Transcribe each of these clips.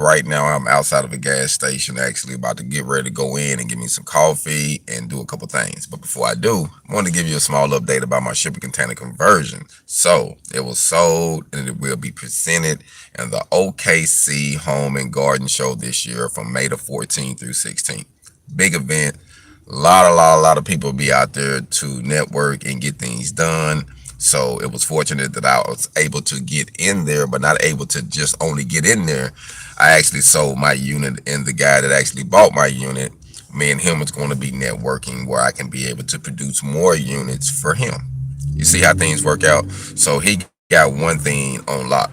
Right now, I'm outside of a gas station, actually about to get ready to go in and get me some coffee and do a couple things. But before I do, I want to give you a small update about my shipping container conversion. So it was sold and it will be presented in the OKC Home and Garden Show this year from May the 14th through 16th. Big event. A lot of people be out there to network and get things done. So it was fortunate that I was able to get in there, but not able to just only get in there. I actually sold my unit, and the guy that actually bought my unit, me and him is going to be networking where I can be able to produce more units for him. You see how things work out? So he got one thing on lock,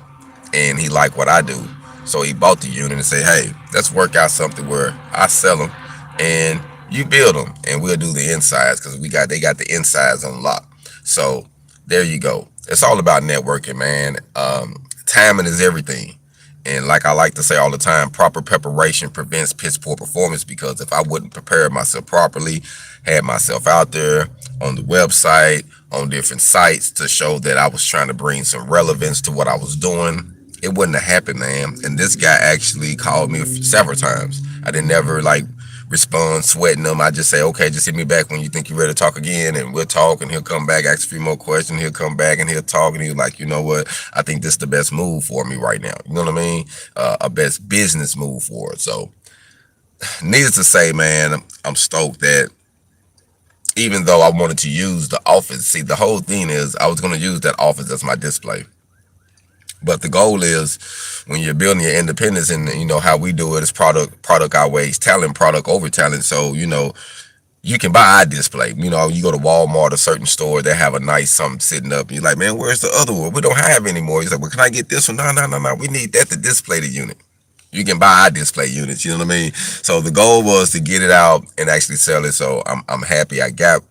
and he liked what I do. So he bought the unit and said, "Hey, let's work out something where I sell them, and you build them, and we'll do the insides because they got the insides on lock." So there you go. It's all about networking, man. Timing is everything. And like I like to say all the time, proper preparation prevents piss poor performance, because if I wouldn't prepare myself properly, had myself out there on the website, on different sites to show that I was trying to bring some relevance to what I was doing, it wouldn't have happened, man. And this guy actually called me several times. I didn't ever like respond sweating them. I just say, okay, just hit me back when you think you're ready to talk again, and we'll talk. And he'll come back, ask a few more questions. He'll come back and he'll talk, and he's like, you know what? I think this is the best move for me right now. You know what I mean? A best business move for it. So, needless to say, man, I'm stoked that even though I wanted to use the office, see, the whole thing is I was going to use that office as my display. But the goal is when you're building your independence, and you know how we do it is product outweighs talent, product over talent. So you can buy our display. You go to Walmart or certain store, they have a nice something sitting up. You're like, man, where's the other one? We don't have anymore. He's like, well, can I get this one? No, no, no, no. We need that to display the unit. You can buy our display units. You know what I mean? So the goal was to get it out and actually sell it. So I'm happy I got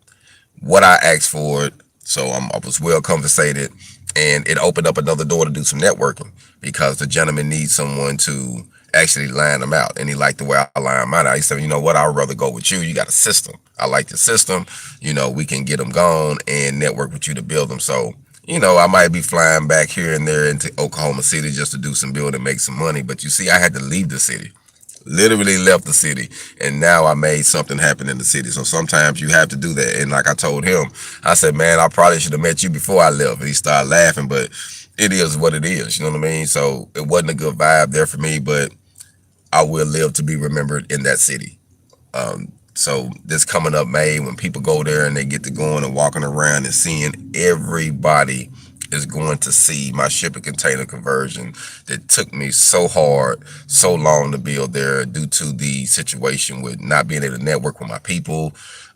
what I asked for it. So I was well compensated, and it opened up another door to do some networking because the gentleman needs someone to actually line them out, and he liked the way I line them out. He said, you know what, I'd rather go with you. You got a system. I like the system. We can get them gone and network with you to build them. So I might be flying back here and there into Oklahoma City just to do some build and make some money. But you see, I had to leave the city. Literally left the city, and now I made something happen in the city. So sometimes you have to do that. And like I told him, I said, man, I probably should have met you before I left. And he started laughing, but it is what it is. You know what I mean? So it wasn't a good vibe there for me, but I will live to be remembered in that city. So this coming up May, when people go there and they get to going and walking around and seeing, everybody is going to see my shipping container conversion that took me so hard, so long to build there due to the situation with not being able to network with my people.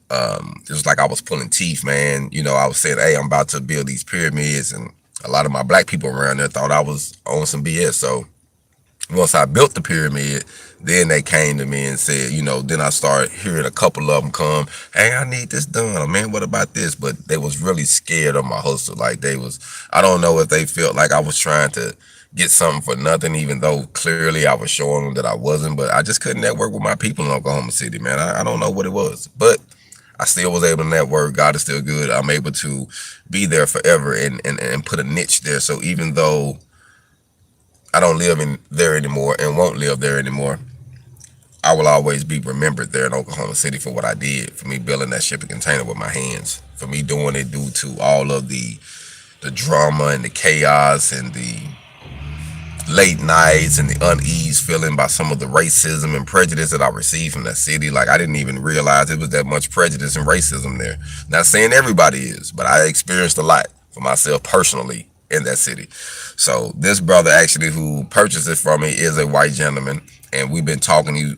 It was like I was pulling teeth, man. I was saying, hey, I'm about to build these pyramids, and a lot of my black people around there thought I was on some BS. So once I built the pyramid, then they came to me and said, then I started hearing a couple of them come, hey, I need this done. Oh, man, what about this? But they was really scared of my hustle. Like I don't know if they felt like I was trying to get something for nothing, even though clearly I was showing them that I wasn't. But I just couldn't network with my people in Oklahoma City, man. I don't know what it was, but I still was able to network. God is still good. I'm able to be there forever and put a niche there. So even though I don't live in there anymore and won't live there anymore, I will always be remembered there in Oklahoma City for what I did, for me building that shipping container with my hands, for me doing it due to all of the drama and the chaos and the late nights and the unease feeling by some of the racism and prejudice that I received from that city. Like, I didn't even realize it was that much prejudice and racism there. Not saying everybody is, but I experienced a lot for myself personally in that city. So this brother actually who purchased it from me is a white gentleman, and we've been talking.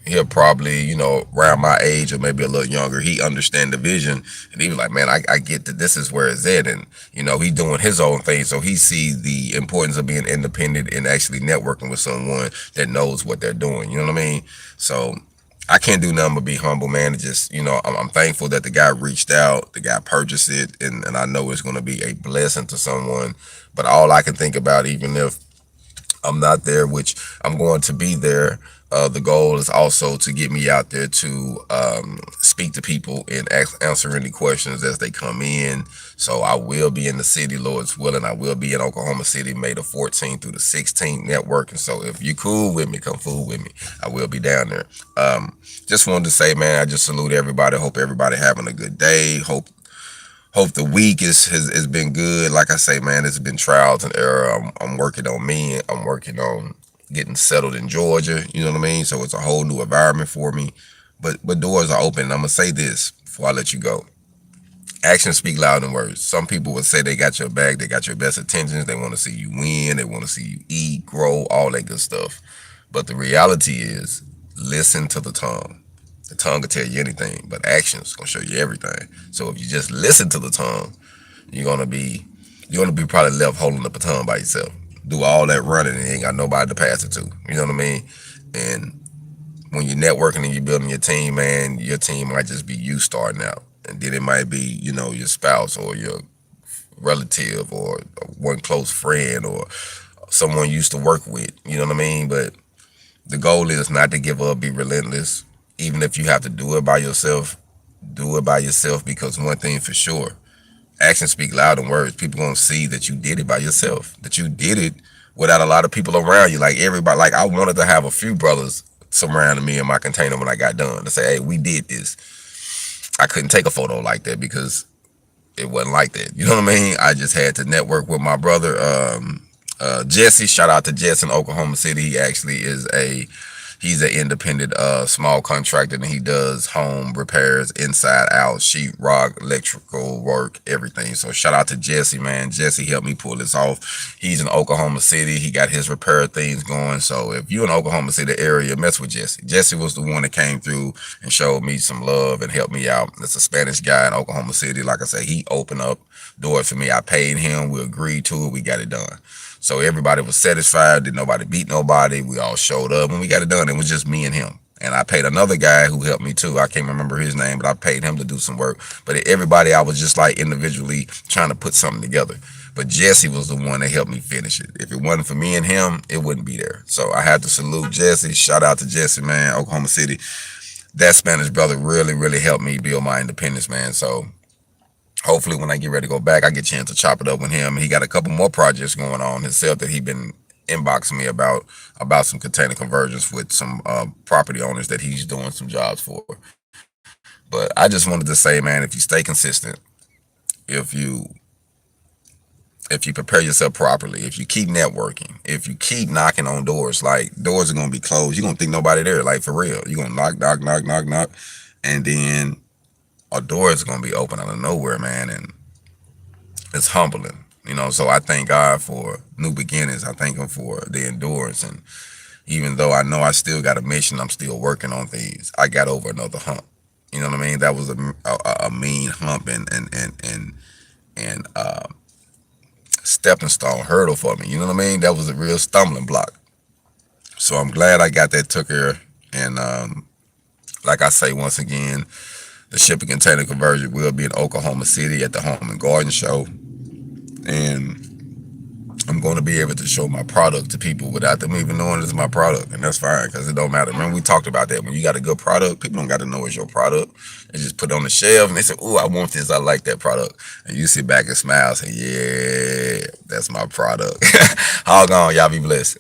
He'll probably, around my age or maybe a little younger. He understand the vision, and he was like, man, I get that this is where it's at. And, he doing his own thing. So he sees the importance of being independent and actually networking with someone that knows what they're doing. You know what I mean? So I can't do nothing but be humble, man. It just, I'm thankful that the guy reached out, the guy purchased it, and I know it's going to be a blessing to someone. But all I can think about, even if I'm not there, which I'm going to be there. The goal is also to get me out there to speak to people and answer any questions as they come in. So I will be in the city, Lord's willing. I will be in Oklahoma City, May the 14th through the 16th, networking. So if you cool with me, come fool with me. I will be down there. Just wanted to say, man, I just salute everybody. Hope everybody having a good day. Hope the week has been good. Like I say, man, it's been trials and error. I'm working on me. I'm working on getting settled in Georgia. You know what I mean? So it's a whole new environment for me. But doors are open. And I'm gonna say this before I let you go. Actions speak louder than words. Some people would say they got your back, they got your best intentions, they want to see you win, they want to see you eat, grow, all that good stuff. But the reality is, listen to the tongue. The tongue will tell you anything, but actions gonna show you everything. So if you just listen to the tongue, you're gonna be probably left holding the baton by yourself. Do all that running and you ain't got nobody to pass it to. You know what I mean? And when you're networking and you're building your team, man, your team might just be you starting out. And then it might be, your spouse or your relative or one close friend or someone you used to work with. You know what I mean? But the goal is not to give up, be relentless. Even if you have to do it by yourself, do it by yourself, because one thing for sure, actions speak louder than words. People gonna see that you did it by yourself, that you did it without a lot of people around you. Like everybody, like I wanted to have a few brothers surrounding me in my container when I got done to say, hey, we did this. I couldn't take a photo like that because it wasn't like that. You know what I mean? I just had to network with my brother, Jesse. Shout out to Jesse in Oklahoma City. He actually he's an independent small contractor, and he does home repairs inside out, sheetrock, electrical work, everything. So shout out to Jesse, man. Jesse helped me pull this off. He's in Oklahoma City. He got his repair things going. So if you're in Oklahoma City area, mess with Jesse. Jesse was the one that came through and showed me some love and helped me out. That's a Spanish guy in Oklahoma City. Like I said, he opened up doors for me. I paid him. We agreed to it. We got it done. So everybody was satisfied. Did nobody beat nobody. We all showed up and we got it done. It was just me and him. And I paid another guy who helped me too. I can't remember his name, but I paid him to do some work. But everybody, I was just like individually trying to put something together. But Jesse was the one that helped me finish it. If it wasn't for me and him, it wouldn't be there. So I had to salute Jesse. Shout out to Jesse, man, Oklahoma City. That Spanish brother really, really helped me build my independence, man. So hopefully when I get ready to go back, I get a chance to chop it up with him. He got a couple more projects going on himself that he been inboxing me about some container conversions with some property owners that he's doing some jobs for. But I just wanted to say, man, if you stay consistent, if you prepare yourself properly, if you keep networking, if you keep knocking on doors, like doors are gonna be closed, you're gonna think nobody there, like for real. You're gonna knock, and then a door is gonna be open out of nowhere, man, and it's humbling. So I thank God for new beginnings. I thank him for the endurance. And even though I know I still got a mission, I'm still working on things. I got over another hump. You know what I mean? That was a mean hump and stepping stone hurdle for me. You know what I mean? That was a real stumbling block. So I'm glad I got that took her. And like I say, once again, the shipping container conversion will be in Oklahoma City at the Home and Garden Show. And I'm going to be able to show my product to people without them even knowing it's my product. And that's fine, because it don't matter. Remember, we talked about that. When you got a good product, people don't got to know it's your product. They just put it on the shelf and they say, "Ooh, I want this. I like that product." And you sit back and smile and say, "Yeah, that's my product." HogOn, y'all be blessed.